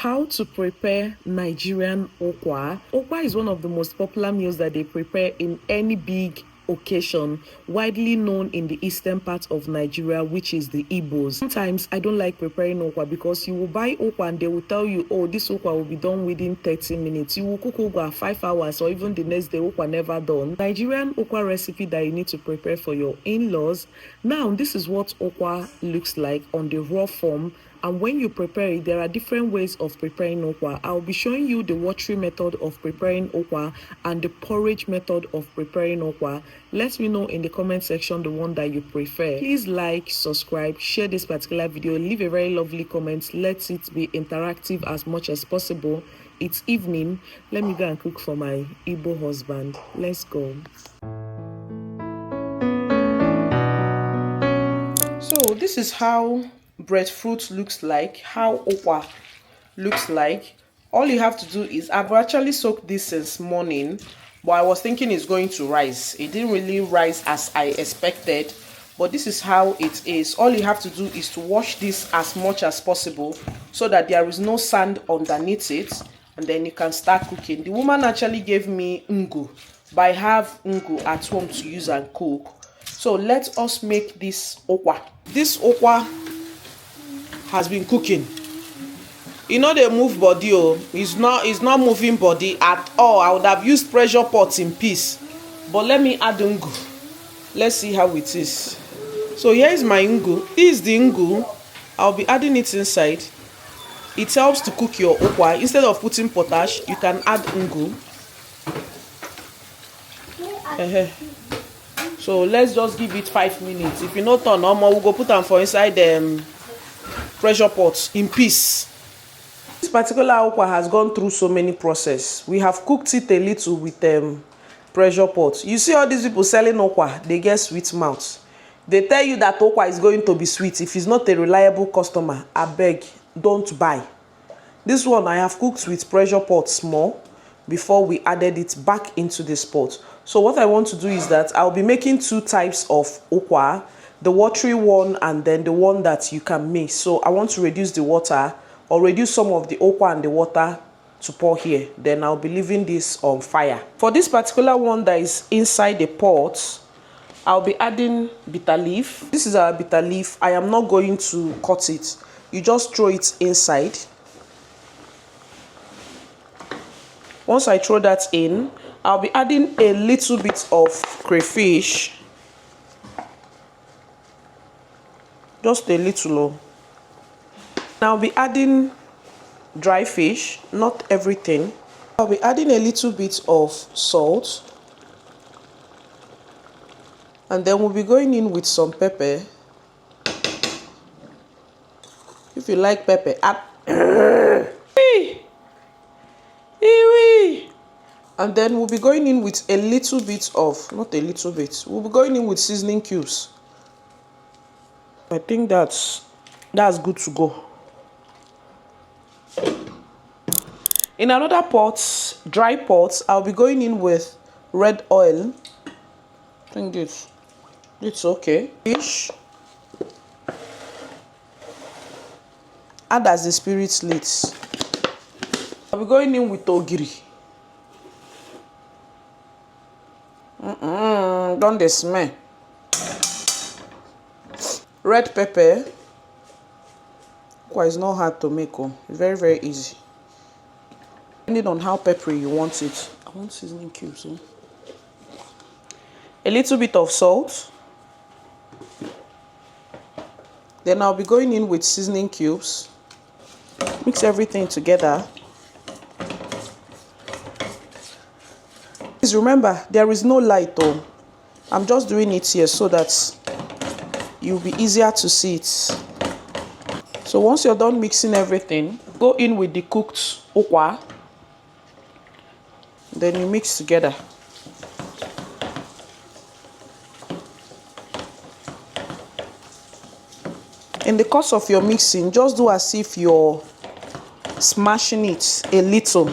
How to prepare Nigerian okwa. Okwa is one of the most popular meals that they prepare in any big occasion, widely known in the eastern part of Nigeria, which is the Igbos. Sometimes I don't like preparing okwa because you will buy okwa and they will tell you, oh, this okwa will be done within 30 minutes. You will cook okwa 5 hours or even the next day, okwa never done. Nigerian okwa recipe that you need to prepare for your in-laws. Now, this is what okwa looks like on the raw form. And when you prepare it, there are different ways of preparing okwa. I'll be showing you the watery method of preparing okwa and the porridge method of preparing okwa. Let me know in the comment section the one that you prefer. Please like, subscribe, share this particular video, leave a very lovely comment. Let it be interactive as much as possible. It's evening. Let me go and cook for my Igbo husband. Let's go. So this is how breadfruit looks like, how okwa looks like. All you have to do is, I've actually soaked this since morning, but I was thinking it's going to rise. It didn't really rise as I expected, but this is how it is. All you have to do is to wash this as much as possible so that there is no sand underneath it, and then you can start cooking. The woman actually gave me ungu, but I have ungu at home to use and cook. So let us make this okwa. This okwa has been cooking. You know, they move body. Oh, it's not moving body at all. I would have used pressure pots in peace, but let me add ungu. Let's see how it is. So here is my ungu. This is the ungu. I'll be adding it inside. It helps to cook your okwa. Instead of putting potash, you can add ungu. So let's just give it 5 minutes. If you not turn normal, we'll go put them for inside pressure pot in peace. This particular okwa has gone through so many processes. We have cooked it a little with pressure pot. You see all these people selling okwa, they get sweet mouth. They tell you that okwa is going to be sweet. If it's not a reliable customer, I beg, don't buy. This one I have cooked with pressure pot small before we added it back into this pot. So what I want to do is that I'll be making 2 types of okwa, the watery one and then the one that you can mix. So I want to reduce the water or reduce some of the okwa and the water to pour here. Then I'll be leaving this on fire. For this particular one that is inside the pot, I'll be adding bitter leaf. This is our bitter leaf. I am not going to cut it. You just throw it inside. Once I throw that in, I'll be adding a little bit of crayfish. Just a little. I'll be adding dry fish, not everything. I'll be adding a little bit of salt. And then we'll be going in with some pepper. If you like pepper, add. And then we'll be going in with a little bit of, not a little bit, we'll be going in with seasoning cubes. I think that's good to go. In another pot, dry pot, I'll be going in with red oil. I think it's okay. Fish. Add as the spirit leads. I'll be going in with ogiri. Don't they smell? Red pepper. It's not hard to make. It's very, very easy. Depending on how peppery you want it. I want seasoning cubes. A little bit of salt. Then I'll be going in with seasoning cubes. Mix everything together. Please remember, there is no light though. I'm just doing it here so that you'll be easier to see it. So once you're done mixing everything, go in with the cooked okwa. Then you mix together. In the course of your mixing, just do as if you're smashing it a little.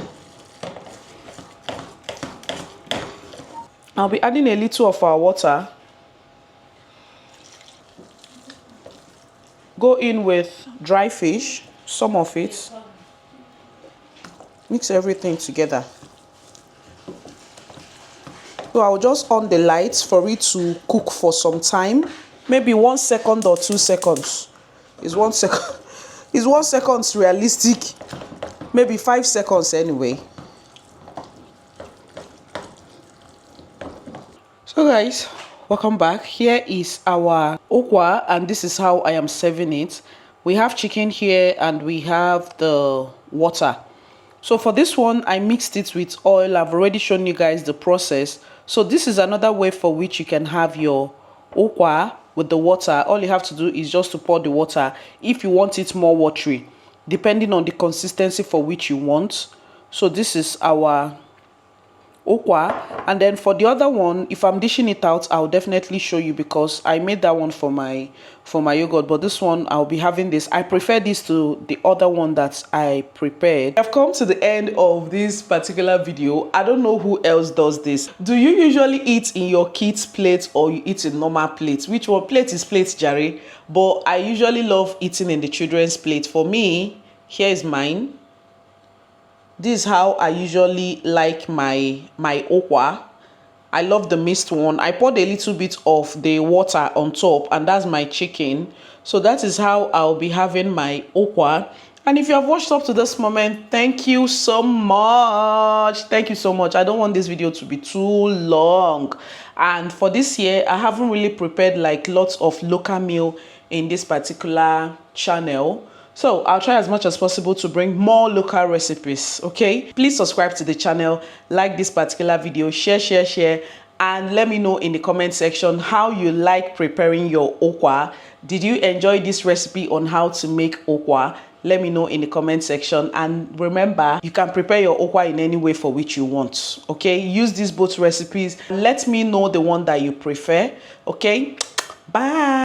I'll be adding a little of our water. Go in with dry fish, some of it. Mix everything together. So I'll just on the lights for it to cook for some time. Maybe 1 second or 2 seconds. Is 1 second is 1 second realistic? Maybe 5 seconds anyway. So guys, welcome back. Here is our okwa and this is how I am serving it. We have chicken here and we have the water. So for this one, I mixed it with oil. I've already shown you guys the process. So this is another way for which you can have your okwa with the water. All you have to do is just to pour the water if you want it more watery, depending on the consistency for which you want. So this is our okwa, and then for the other one, if I'm dishing it out, I'll definitely show you because I made that one for my yogurt, but this one I'll be having this. I prefer this to the other one that I prepared. I've come to the end of this particular video. I don't know who else does this. Do you usually eat in your kids' plate or you eat in normal plates? Which one? Plate is plate, Jerry, but I usually love eating in the children's plate. For me, here is mine. This is how I usually like my okwa. I love the mixed one. I poured a little bit of the water on top and that's my chicken. So that is how I'll be having my okwa. And if you have watched up to this moment, thank you so much. Thank you so much. I don't want this video to be too long. And for this year, I haven't really prepared like lots of local meal in this particular channel. So I'll try as much as possible to bring more local recipes, okay? Please subscribe to the channel, like this particular video, share, and let me know in the comment section how you like preparing your okwa. Did you enjoy this recipe on how to make okwa? Let me know in the comment section. And remember, you can prepare your okwa in any way for which you want, okay? Use these both recipes. Let me know the one that you prefer, okay? Bye.